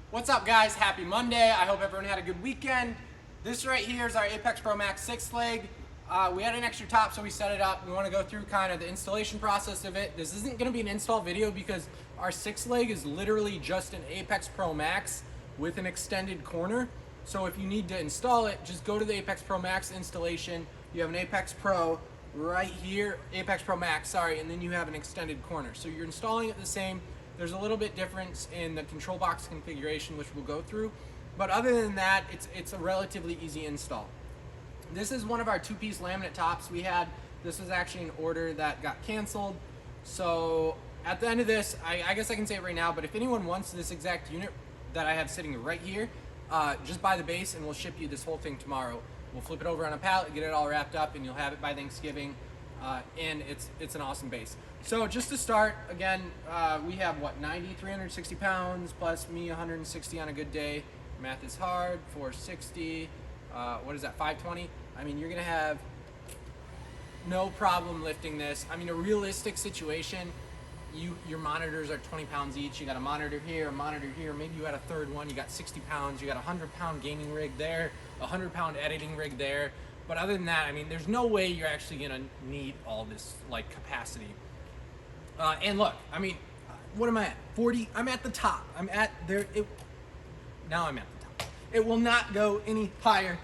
What's up, guys? Happy Monday. I hope everyone had a good weekend. This right here is our Apex Pro Max 6 leg. We had an extra top, so we set it up. We want to go through kind of the installation process of it. This isn't going to be an install video because our 6 leg is literally just an Apex Pro Max with an extended corner. So if you need to install it, just go to the Apex Pro Max installation. You have an Apex Pro right here, Apex Pro Max, sorry, and then you have an extended corner. So you're installing it the same. There's a little bit difference in the control box configuration, which we'll go through. But other than that, it's a relatively easy install. This is one of our 2-piece laminate tops we had. This was actually an order that got canceled. So at the end of this, I guess I can say it right now, but if anyone wants this exact unit that I have sitting right here, just buy the base and we'll ship you this whole thing tomorrow. We'll flip it over on a pallet, get it all wrapped up, and you'll have it by Thanksgiving. And it's an awesome base. So just to start, again, we have 360 pounds plus me 160 on a good day. Math is hard. 460. What is that? 520. I mean, you're gonna have no problem lifting this. I mean, a realistic situation, your monitors are 20 pounds each. You got a monitor here, maybe you got a third one, you got 60 pounds, you got a 100-pound gaming rig there, a 100-pound editing rig there. But other than that, I mean, there's no way you're actually gonna need all this like capacity. And look, I mean, what am I at? 40, I'm at the top. I'm at there, now I'm at the top. It will not go any higher.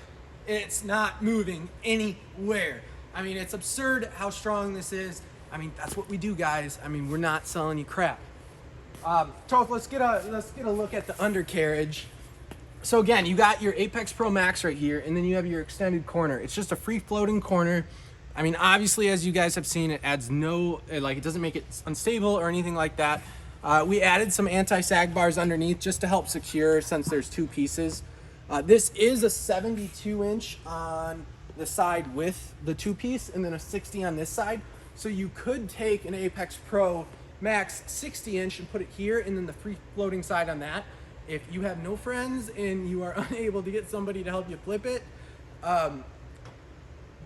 It's not moving anywhere. I mean, it's absurd how strong this is. I mean, that's what we do, guys. I mean, we're not selling you crap. So let's get a look at the undercarriage. So again, you got your Apex Pro Max right here, and then you have your extended corner. It's just a free floating corner. I mean, obviously, as you guys have seen, it adds no, like, it doesn't make it unstable or anything like that. We added some anti-sag bars underneath just to help secure since there's 2 pieces. This is a 72-inch on the side with the 2-piece and then a 60 on this side. So you could take an Apex Pro Max 60-inch and put it here and then the free floating side on that. If you have no friends and you are unable to get somebody to help you flip it,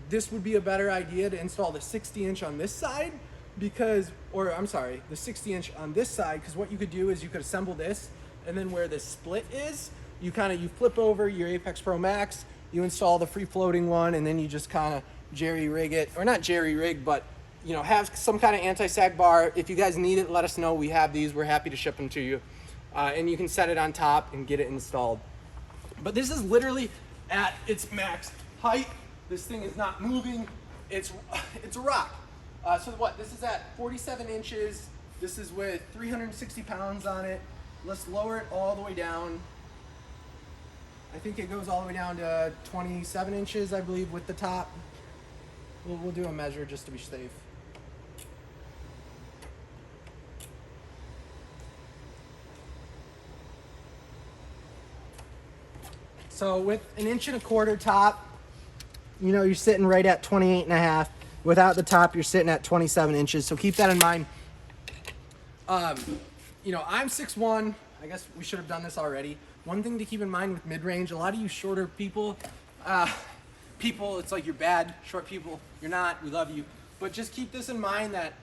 this would be a better idea to install the 60-inch on this side the 60-inch on this side, because what you could do is you could assemble this, and then where this split is, you flip over your Apex Pro Max, you install the free floating one, and then you just kind of jerry rig it, or not jerry rig, but you know, have some kind of anti-sag bar. If you guys need it, let us know. We have these. We're happy to ship them to you. And you can set it on top and get it installed. But this is literally at its max height. This thing is not moving. It's a rock. So what? This is at 47 inches. This is with 360 pounds on it. Let's lower it all the way down. I think it goes all the way down to 27 inches, I believe, with the top. We'll do a measure just to be safe. So with an 1.25 inch top, you know, you're sitting right at 28.5. Without the top, you're sitting at 27 inches. So keep that in mind. You know, I'm 6'1". I guess we should have done this already. One thing to keep in mind with mid-range, a lot of you shorter people, it's like you're bad, short people, you're not, we love you. But just keep this in mind that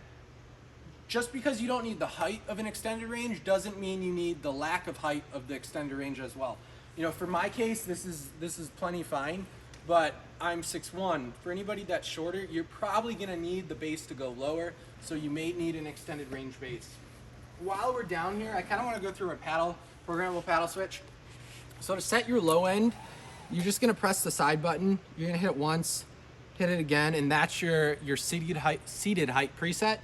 just because you don't need the height of an extended range doesn't mean you need the lack of height of the extended range as well. You know, for my case, this is plenty fine, but I'm 6'1". For anybody that's shorter, you're probably gonna need the base to go lower, so you may need an extended range base. While we're down here, I kind of want to go through a programmable paddle switch. So to set your low end, you're just gonna press the side button. You're gonna hit it once, hit it again, and that's your seated height preset.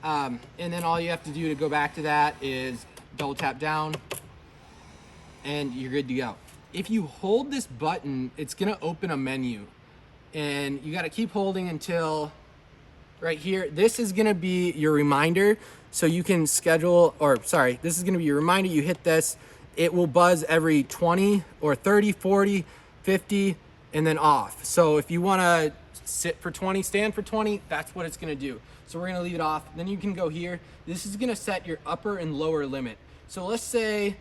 And then all you have to do to go back to that is double tap down, and you're good to go. If you hold this button, it's gonna open a menu, and you gotta keep holding until right here. This is gonna be your reminder, so you can schedule, this is gonna be your reminder. You hit this, it will buzz every 20 or 30, 40, 50, and then off. So if you wanna sit for 20, stand for 20, that's what it's gonna do. So we're gonna leave it off. Then you can go here. This is gonna set your upper and lower limit. So let's say,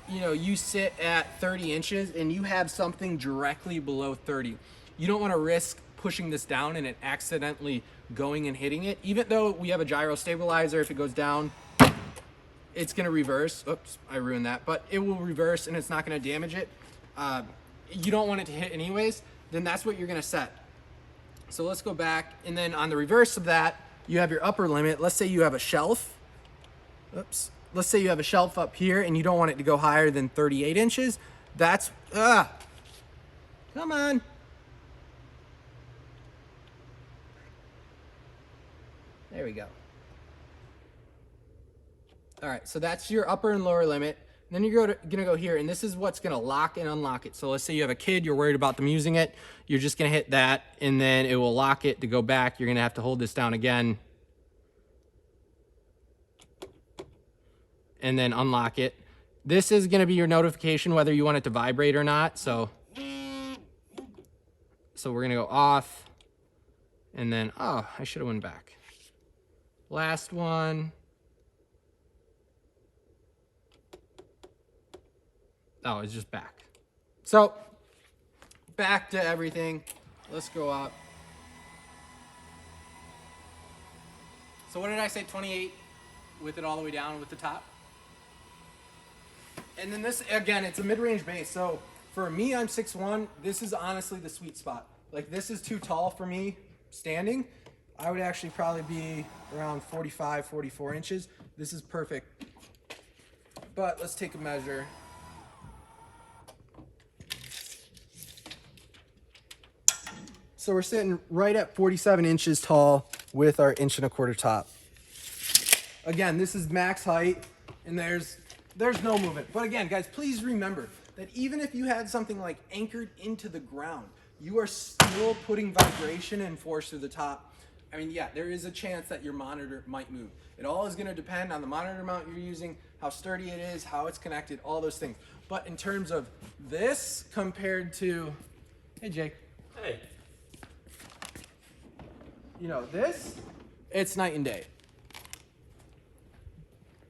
you know, you sit at 30 inches and you have something directly below 30. You don't wanna risk pushing this down and it accidentally going and hitting it. Even though we have a gyro stabilizer, if it goes down, it's gonna reverse. Oops, I ruined that, but it will reverse and it's not gonna damage it. You don't want it to hit anyways, then that's what you're gonna set. So let's go back, and then on the reverse of that, you have your upper limit. Let's say you have a shelf. Oops. Let's say you have a shelf up here and you don't want it to go higher than 38 inches. That's, come on. There we go. All right, so that's your upper and lower limit. Then you're gonna go here, and this is what's gonna lock and unlock it. So let's say you have a kid, you're worried about them using it. You're just gonna hit that, and then it will lock it to go back. You're gonna have to hold this down again, and then unlock it. This is gonna be your notification whether you want it to vibrate or not. So we're gonna go off, and then, oh, I should have went back. Last one. Oh, it's just back. So back to everything. Let's go up. So what did I say, 28 with it all the way down with the top? And then this, again, it's a mid-range base. So for me, I'm 6'1". This is honestly the sweet spot. Like, this is too tall for me standing. I would actually probably be around 45, 44 inches. This is perfect. But let's take a measure. So we're sitting right at 47 inches tall with our 1.25 inch top. Again, this is max height, and there's no movement. But again, guys, please remember that even if you had something like anchored into the ground, you are still putting vibration and force through the top. I mean, yeah, there is a chance that your monitor might move. It all is gonna depend on the monitor mount you're using, how sturdy it is, how it's connected, all those things. But in terms of this compared to, hey Jake. Hey. You know, this, it's night and day.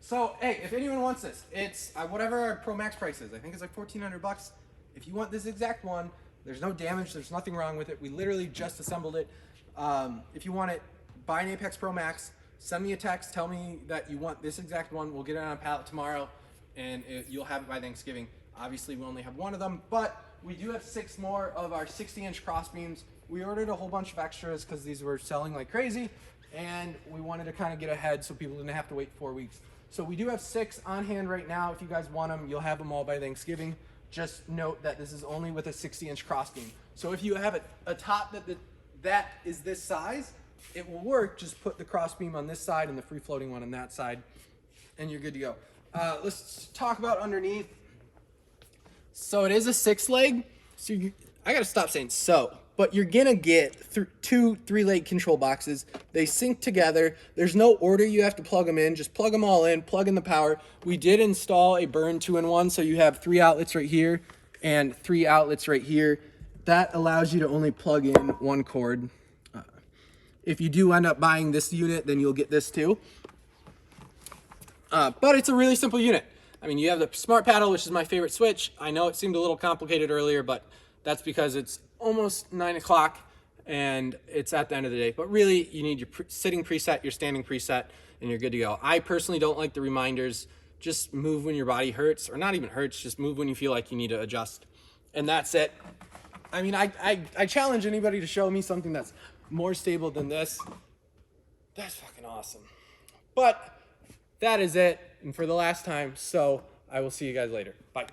So, hey, if anyone wants this, it's whatever our Pro Max price is. I think it's like $1,400. If you want this exact one, there's no damage, there's nothing wrong with it. We literally just assembled it. If you want it, buy an Apex Pro Max, send me a text, tell me that you want this exact one. We'll get it on a pallet tomorrow, and you'll have it by Thanksgiving. Obviously, we only have one of them, but we do have 6 more of our 60-inch crossbeams. We ordered a whole bunch of extras because these were selling like crazy, and we wanted to kind of get ahead so people didn't have to wait 4 weeks. So we do have 6 on hand right now. If you guys want them, you'll have them all by Thanksgiving. Just note that this is only with a 60-inch crossbeam. So if you have a top that is this size, it will work. Just put the crossbeam on this side and the free-floating one on that side, and you're good to go. Let's talk about underneath. So it is a 6-leg. So I gotta stop saying so. But you're gonna get 2 3-leg control boxes. They sync together. There's no order you have to plug them in. Just plug them all in, plug in the power. We did install a burn 2-in-1, so you have 3 outlets right here and 3 outlets right here. That allows you to only plug in 1 cord. If you do end up buying this unit, then you'll get this too. But it's a really simple unit. I mean, you have the smart paddle, which is my favorite switch. I know it seemed a little complicated earlier, but that's because it's almost 9 o'clock and it's at the end of the day. But really, you need your sitting preset, your standing preset, and you're good to go. I personally don't like the reminders. Just move when your body hurts, or not even hurts, just move when you feel like you need to adjust. And that's it. I mean, I challenge anybody to show me something that's more stable than this. That's fucking awesome. But that is it, and for the last time, so I will see you guys later. Bye.